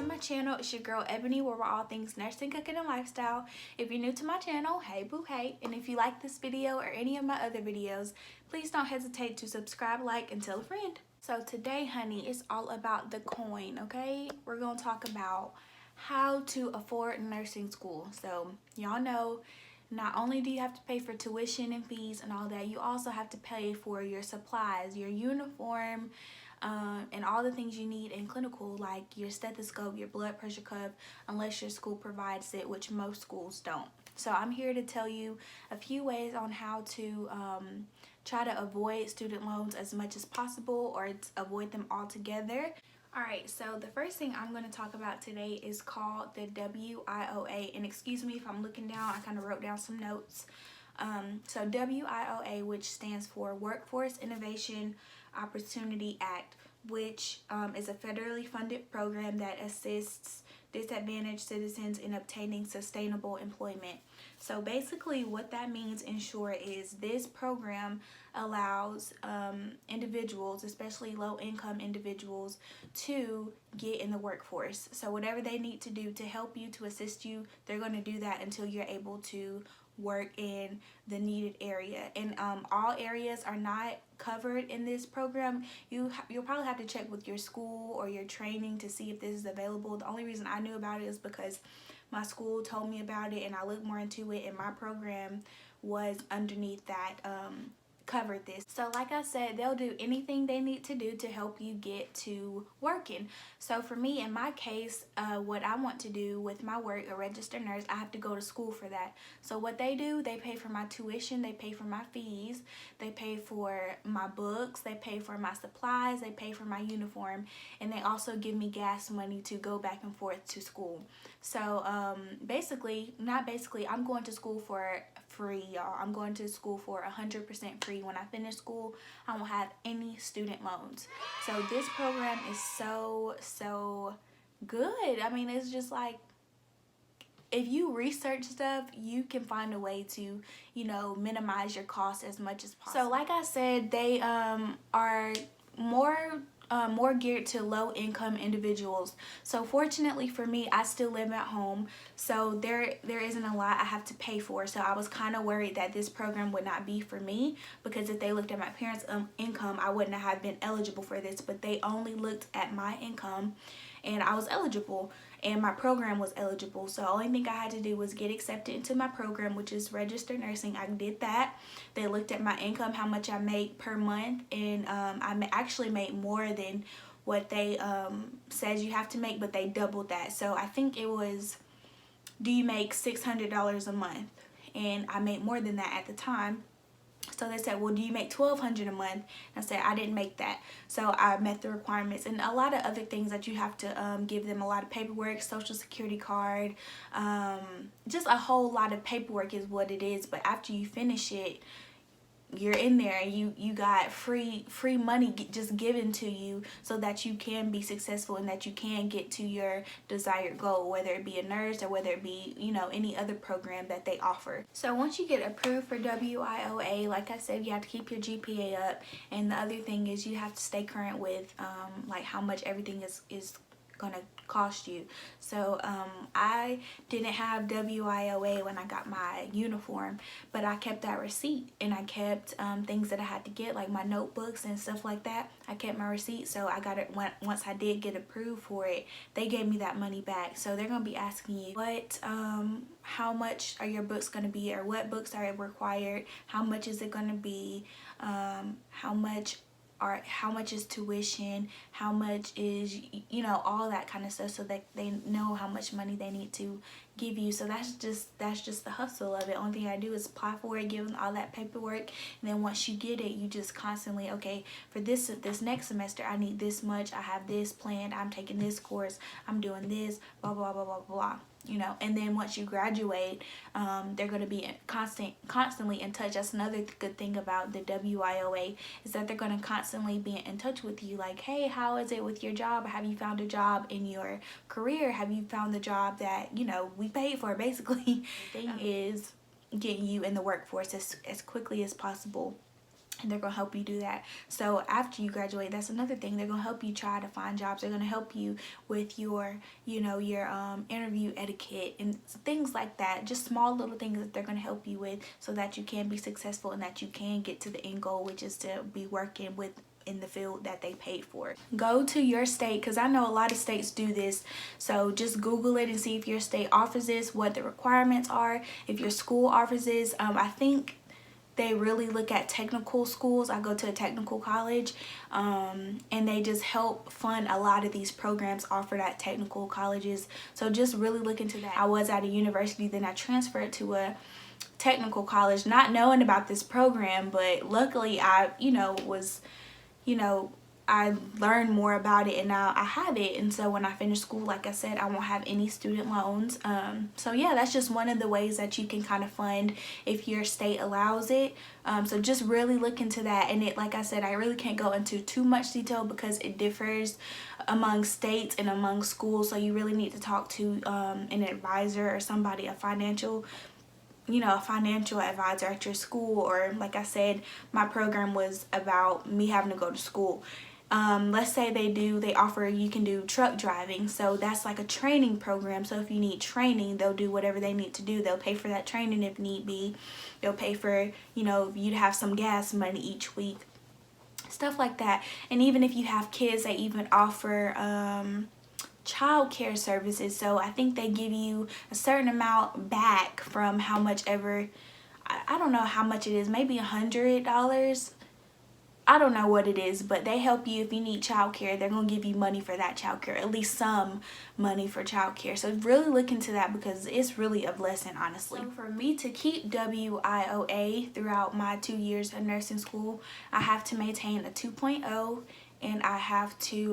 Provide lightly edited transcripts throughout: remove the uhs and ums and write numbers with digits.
to my channel. It's your girl Ebony, where we're all things nursing, cooking, and lifestyle. If you're new to my channel, hey boo hey, and if you like this video or any of my other videos, please don't hesitate to subscribe, like, and tell a friend. So today, honey, it's all about the coin, okay? We're gonna talk about how to afford nursing school. So y'all know, not only do you have to pay for tuition and fees and all that, you also have to pay for your supplies, your uniform, and all the things you need in clinical, like your stethoscope, your blood pressure cuff, unless your school provides it, which most schools don't. So I'm here to tell you a few ways on how to try to avoid student loans as much as possible, or avoid them altogether. Alright, so the first thing I'm going to talk about today is called the WIOA, and excuse me if I'm looking down, I kind of wrote down some notes. So WIOA, which stands for Workforce Innovation Opportunity Act, which is a federally funded program that assists disadvantaged citizens in obtaining sustainable employment. So basically what that means in short is this program allows individuals, especially low-income individuals, to get in the workforce. So whatever they need to do to help you, to assist you, they're going to do that until you're able to work in the needed area. And all areas are not covered in this program. You'll probably have to check with your school or your training to see if this is available. The only reason I knew about it is because my school told me about it and I looked more into it, and my program was underneath that covered this. So like I said, they'll do anything they need to do to help you get to working. So for me, in my case, what I want to do with my work, a registered nurse, I have to go to school for that. So what they do, they pay for my tuition, they pay for my fees, they pay for my books, they pay for my supplies, they pay for my uniform, and they also give me gas money to go back and forth to school. So I'm going to school for free, y'all. I'm going to school for 100% free. When I finish school, I won't have any student loans. So this program is so good. I mean, it's just like, if you research stuff, you can find a way to, minimize your costs as much as possible. So like I said, they are more geared to low-income individuals. So fortunately for me, I still live at home, so there isn't a lot I have to pay for. So I was kind of worried that this program would not be for me, because if they looked at my parents' income, I wouldn't have been eligible for this. But they only looked at my income, and I was eligible, and my program was eligible. So the only thing I had to do was get accepted into my program, which is registered nursing. I did that. They looked at my income, how much I make per month, and I actually made more than what they says you have to make, but they doubled that. So I think it was, do you make $600 a month? And I made more than that at the time. So they said, well, do you make $1,200 a month? I said, I didn't make that. So I met the requirements, and a lot of other things that you have to give them, a lot of paperwork, social security card, just a whole lot of paperwork is what it is. But after you finish it, you're in there, and you got free money just given to you so that you can be successful and that you can get to your desired goal, whether it be a nurse or whether it be, any other program that they offer. So once you get approved for WIOA, like I said, you have to keep your GPA up, and the other thing is you have to stay current with like how much everything is gonna cost you. So I didn't have WIOA when I got my uniform, but I kept that receipt, and I kept things that I had to get, like my notebooks and stuff like that. I kept my receipt, so I got it once I did get approved for it. They gave me that money back. So they're gonna be asking you how much are your books gonna be, or what books are required, how much is it gonna be, how much is tuition, how much is, all that kind of stuff, so that they know how much money they need to give you. So that's just the hustle of it. Only thing I do is apply for it, give them all that paperwork, and then once you get it, you just constantly, okay, for this next semester, I need this much, I have this planned, I'm taking this course, I'm doing this, blah blah blah blah blah. And then once you graduate, they're going to be constantly in touch. That's another good thing about the WIOA, is that they're going to constantly be in touch with you, like, hey, how is it with your job? Have you found a job in your career? Have you found the job that we paid for? Basically, the thing is getting you in the workforce as quickly as possible. and they're gonna help you do that. So after you graduate, that's another thing, they're gonna help you try to find jobs. They're gonna help you with your, you know, your interview etiquette and things like that. Just small little things that they're gonna help you with so that you can be successful and that you can get to the end goal, which is to be working with in the field that they paid for. Go to your state, because I know a lot of states do this, so just Google it and see if your state offers this, what the requirements are, if your school offers this. I think they really look at technical schools. I go to a technical college, and they just help fund a lot of these programs offered at technical colleges. So just really look into that. I was at a university, then I transferred to a technical college not knowing about this program, but luckily I, I learned more about it and now I have it. And so when I finish school, like I said, I won't have any student loans. So yeah, that's just one of the ways that you can kind of fund if your state allows it. So just really look into that. And it, like I said, I really can't go into too much detail because it differs among states and among schools. So you really need to talk to an advisor or somebody, a financial advisor at your school. Or like I said, my program was about me having to go to school. Let's say they offer, you can do truck driving, so that's like a training program. So if you need training, they'll do whatever they need to do. They'll pay for that training if need be. They'll pay for, you'd have some gas money each week, stuff like that. And even if you have kids, they even offer child care services. So I think they give you a certain amount back from how much ever, I don't know how much it is, maybe $100. I don't know what it is, but they help you if you need childcare. They're going to give you money for that childcare, at least some money for childcare. So really look into that because it's really a blessing, honestly. So for me to keep WIOA throughout my 2 years of nursing school, I have to maintain a 2.0, and I have to,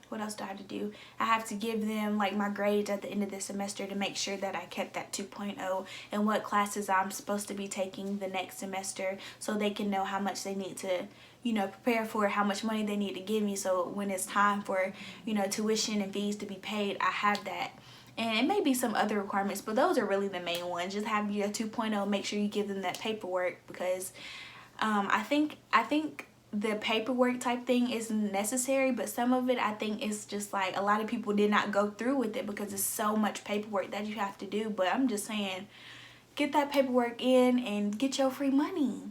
what else do I have to do? I have to give them like my grades at the end of the semester to make sure that I kept that 2.0 and what classes I'm supposed to be taking the next semester, so they can know how much they need to, prepare for, how much money they need to give me, so when it's time for, tuition and fees to be paid, I have that. And it may be some other requirements, but those are really the main ones. Just have your 2.0, make sure you give them that paperwork, because I think the paperwork type thing is necessary, but some of it I think is just like a lot of people did not go through with it because it's so much paperwork that you have to do. But I'm just saying, get that paperwork in and get your free money.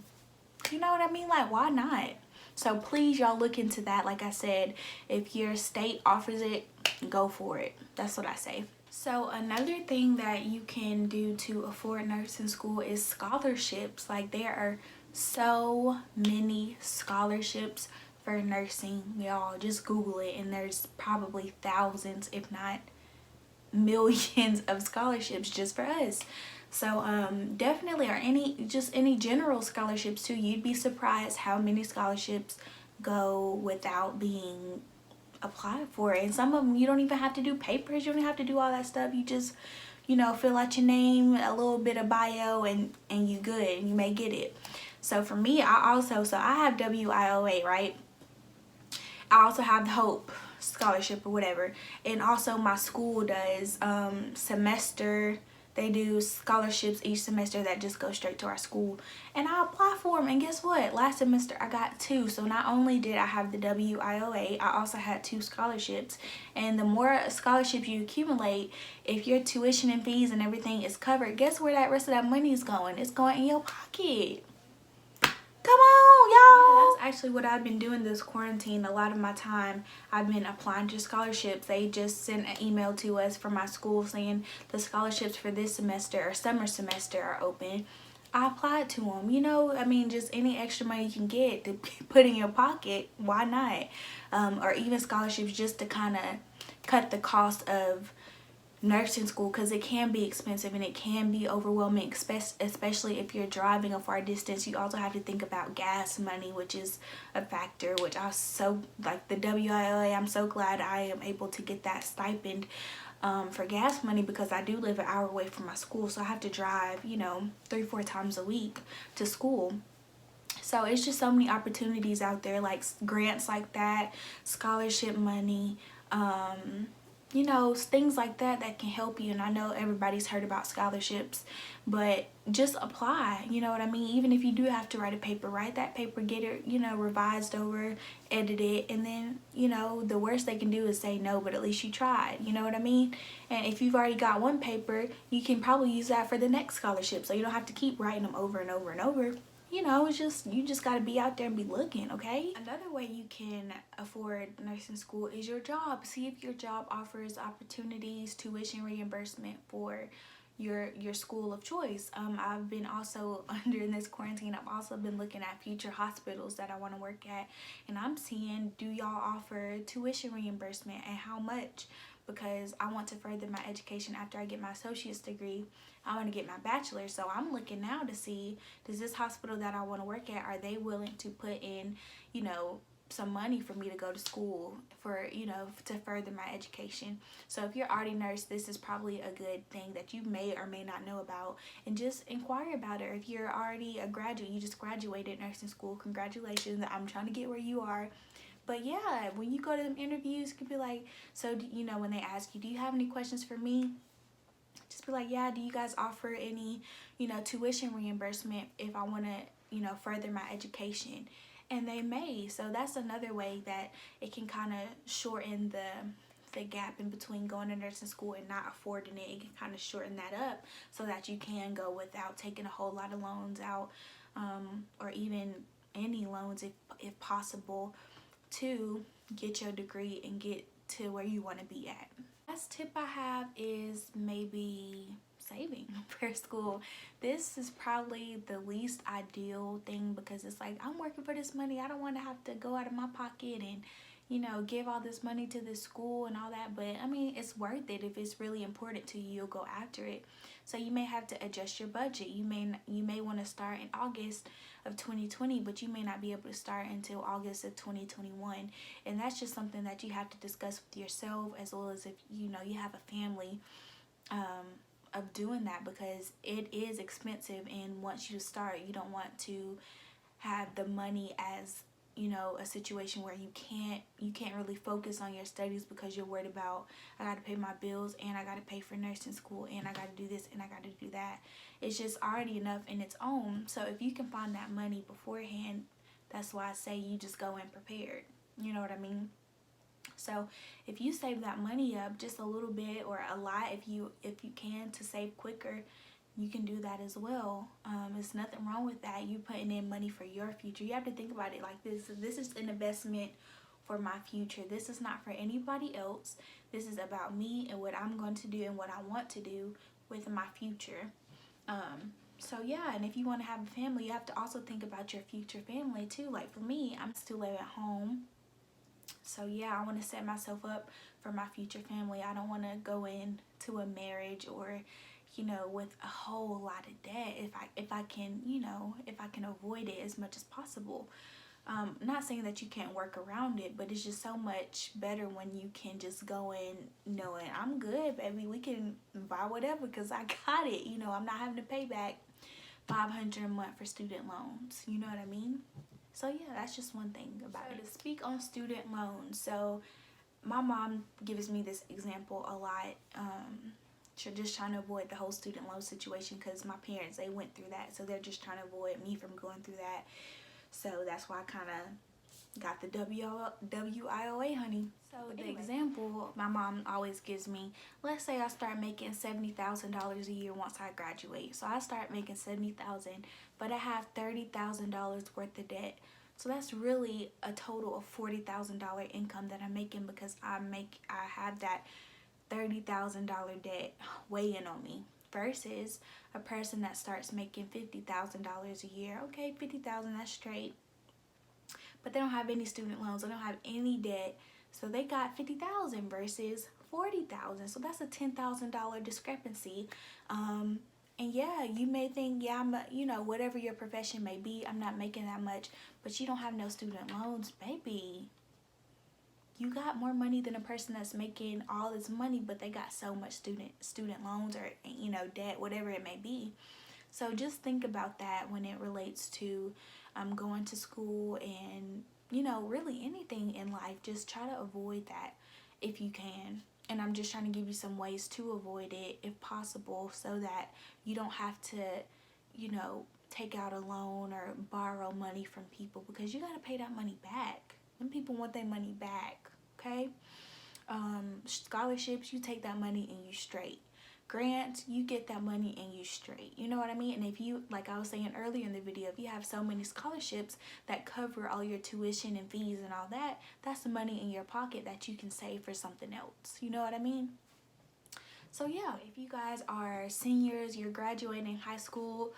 You know what I mean? Like, why not? So please, y'all, look into that. Like I said, if your state offers it, go for it. That's what I say. So another thing that you can do to afford nursing school is scholarships. Like, there are so many scholarships for nursing, y'all. Just Google it and there's probably thousands, if not millions, of scholarships just for us. So definitely, or any general scholarships too. You'd be surprised how many scholarships go without being applied for. And some of them you don't even have to do papers, you don't have to do all that stuff. You just fill out your name, a little bit of bio, and you good, and you may get it. So for me, I have WIOA, right? I also have the Hope scholarship or whatever. And also my school does semester. They do scholarships each semester that just go straight to our school. And I apply for them. And guess what? Last semester I got 2. So not only did I have the WIOA, I also had 2 scholarships. And the more scholarships you accumulate, if your tuition and fees and everything is covered, guess where that rest of that money is going? It's going in your pocket. Come on, y'all. Yeah, that's actually what I've been doing this quarantine. A lot of my time I've been applying to scholarships. They just sent an email to us from my school saying the scholarships for this semester or summer semester are open. I applied to them. Just any extra money you can get to put in your pocket, why not? Or even scholarships just to kind of cut the cost of nursing school, because it can be expensive and it can be overwhelming, especially if you're driving a far distance. You also have to think about gas money, which is a factor, which I so like the WIOA. I'm so glad I am able to get that stipend for gas money, because I do live an hour away from my school, so I have to drive 3-4 times a week to school. So it's just so many opportunities out there, like grants like that, scholarship money, you know, things like that that can help you. And I know everybody's heard about scholarships, but just apply, you know what I mean? Even if you do have to write a paper, write that paper, get it, you know, revised over, edit it, and then, you know, the worst they can do is say no, but at least you tried, you know what I mean? And if you've already got one paper, you can probably use that for the next scholarship, so you don't have to keep writing them over and over and over. You know, it's just, you just got to be out there and be looking, okay? Another way you can afford nursing school is your job. See if your job offers opportunities, tuition reimbursement for your school of choice. I've been also under this quarantine, I've also been looking at future hospitals that I want to work at, and I'm seeing, do y'all offer tuition reimbursement and how much? Because I want to further my education after I get my associate's degree. I want to get my bachelor's, so I'm looking now to see, does this hospital that I want to work at, are they willing to put in, you know, some money for me to go to school for, you know, to further my education. So if you're already a nurse, this is probably a good thing that you may or may not know about, and just inquire about it. Or if you're already a graduate, you just graduated nursing school, congratulations, I'm trying to get where you are. But yeah, when you go to them interviews, you could be like, so, you know, when they ask you, do you have any questions for me? Just be like, yeah, do you guys offer any, you know, tuition reimbursement if I want to, you know, further my education? And they may. So that's another way that it can kind of shorten the gap in between going to nursing school and not affording it. It can kind of shorten that up so that you can go without taking a whole lot of loans out, or even any loans if possible, to get your degree and get to where you want to be at. Last tip I have is maybe saving for school. This is probably the least ideal thing because it's like, I'm working for this money. I don't want to have to go out of my pocket and, you know, give all this money to this school and all that. But I mean, it's worth it. If it's really important to you, you'll go after it. So you may have to adjust your budget. You may want to start in August of 2020, but you may not be able to start until August of 2021. And that's just something that you have to discuss with yourself, as well as if, you know, you have a family, of doing that, because it is expensive. And once you start, you don't want to have the money as, you know, a situation where you can't really focus on your studies because you're worried about, I got to pay my bills, and I got to pay for nursing school, and I got to do this, and I got to do that. It's just already enough in its own. So if you can find that money beforehand, that's why I say you just go in prepared. You know what I mean? So if you save that money up just a little bit or a lot, if you can, to save quicker, you can do that as well. There's nothing wrong with that. You putting in money for your future. You have to think about it like this. This is an investment for my future. This is not for anybody else. This is about me and what I'm going to do and what I want to do with my future. So yeah, and if you want to have a family, you have to also think about your future family too. Like for me, I'm still living at home. So yeah, I want to set myself up for my future family. I don't want to go into a marriage or, you know, with a whole lot of debt if I can, you know, if I can avoid it as much as possible. Not saying that you can't work around it, but it's just so much better when you can just go in knowing, I'm good, baby. We can buy whatever because I got it. You know, I'm not having to pay back $500 a month for student loans. You know what I mean? So yeah, that's just one thing about it. To speak on student loans, so my mom gives me this example a lot. Just trying to avoid the whole student loan situation because my parents, they went through that, so they're just trying to avoid me from going through that. So that's why I kind of got the WIOA, honey. So the example my mom always gives me, let's say I start making $70,000 a year once I graduate. So I start making $70,000, but I have $30,000 worth of debt. So that's really a total of $40,000 income that I'm making because I have that $30,000 debt weighing on me, versus a person that starts making $50,000 a year. Okay, $50,000, that's straight, but they don't have any student loans, they don't have any debt, so they got $50,000 versus $40,000. So that's a $10,000 discrepancy. And yeah, you may think, yeah, you know, whatever your profession may be, I'm not making that much, but you don't have no student loans, baby. You got more money than a person that's making all this money, but they got so much student loans or, you know, debt, whatever it may be. So just think about that when it relates to going to school and, you know, really anything in life. Just try to avoid that if you can. and I'm just trying to give you some ways to avoid it if possible, so that you don't have to, you know, take out a loan or borrow money from people, because you got to pay that money back. Them people want their money back, okay? Scholarships, you take that money and you straight. Grants, you get that money and you straight. You know what I mean? And if you, like I was saying earlier in the video, if you have so many scholarships that cover all your tuition and fees and all that, that's the money in your pocket that you can save for something else. You know what I mean? So yeah, if you guys are seniors, you're graduating high school,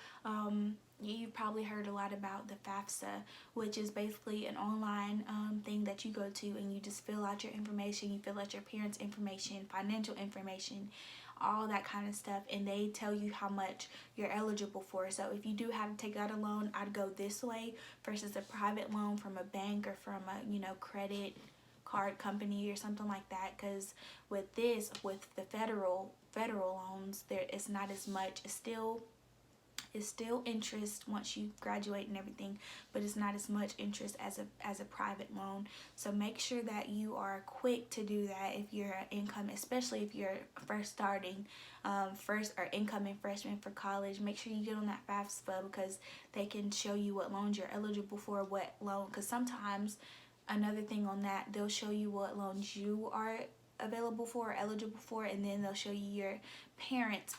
you've probably heard a lot about the FAFSA, which is basically an online thing that you go to, and you just fill out your information, you fill out your parents' information, financial information, all that kind of stuff, and they tell you how much you're eligible for. So if you do have to take out a loan, I'd go this way versus a private loan from a bank or from a, you know, credit card company or something like that, because with the federal loans, there it's not as much. It's still interest once you graduate and everything, but it's not as much interest as a private loan. So make sure that you are quick to do that if you're income, especially if you're first starting, first or incoming freshman for college. Make sure you get on that FAFSA, because they can show you what loans you're eligible for, what loan, because sometimes another thing on that, they'll show you what loans you are available for or eligible for, and then they'll show you your parents'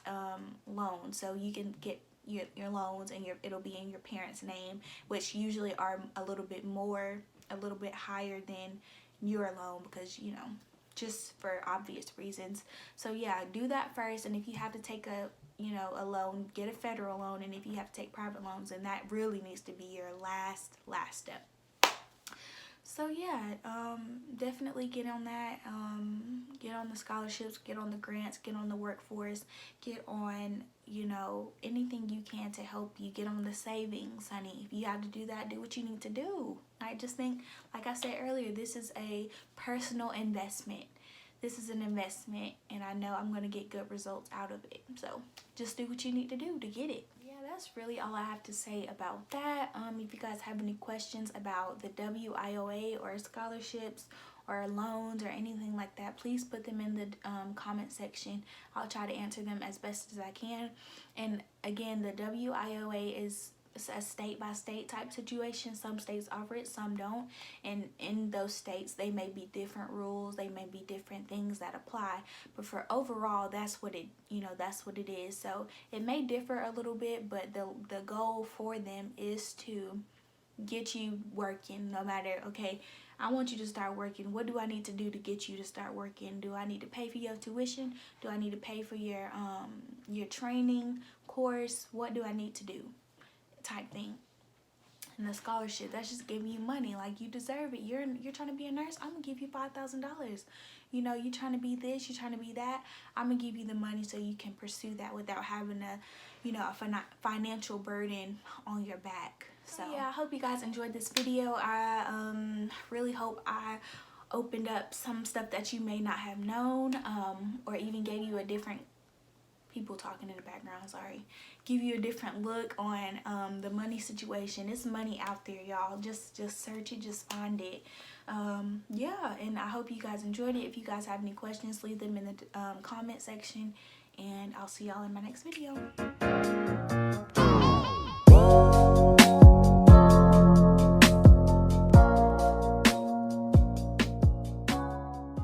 loan, so you can get your loans, and it'll be in your parents' name, which usually are a little bit higher than your loan, because, you know, just for obvious reasons. So yeah, do that first, and if you have to take a loan, get a federal loan, and if you have to take private loans, then that really needs to be your last step. So yeah, definitely get on that, get on the scholarships, get on the grants, get on the workforce, get on, you know, anything you can to help you, get on the savings, honey. If you have to do that, do what you need to do. I just think, like I said earlier, this is a personal investment. This is an investment, and I know I'm going to get good results out of it. So just do what you need to do to get it. Yeah, that's really all I have to say about that. If you guys have any questions about the WIOA or scholarships or loans or anything like that, please put them in the comment section. I'll try to answer them as best as I can. And again, the WIOA is a state-by-state type situation. Some states offer it, some don't, and in those states they may be different rules, they may be different things that apply, but for overall, that's what it is. So it may differ a little bit, but the goal for them is to get you working. No matter, okay, I want you to start working. What do I need to do to get you to start working? Do I need to pay for your tuition? Do I need to pay for your training course? What do I need to do? Type thing. And the scholarship, that's just giving you money, like you deserve it. You're trying to be a nurse, I'm gonna give you $5,000. You know, you trying to be this, you trying to be that, I'm gonna give you the money so you can pursue that without having a financial burden on your back. So yeah, I hope you guys enjoyed this video. I really hope I opened up some stuff that you may not have known, or even gave you a different, people talking in the background, sorry, give you a different look on the money situation. It's money out there, y'all. Just search it, just find it. Yeah, and I hope you guys enjoyed it. If you guys have any questions, leave them in the comment section, and I'll see y'all in my next video.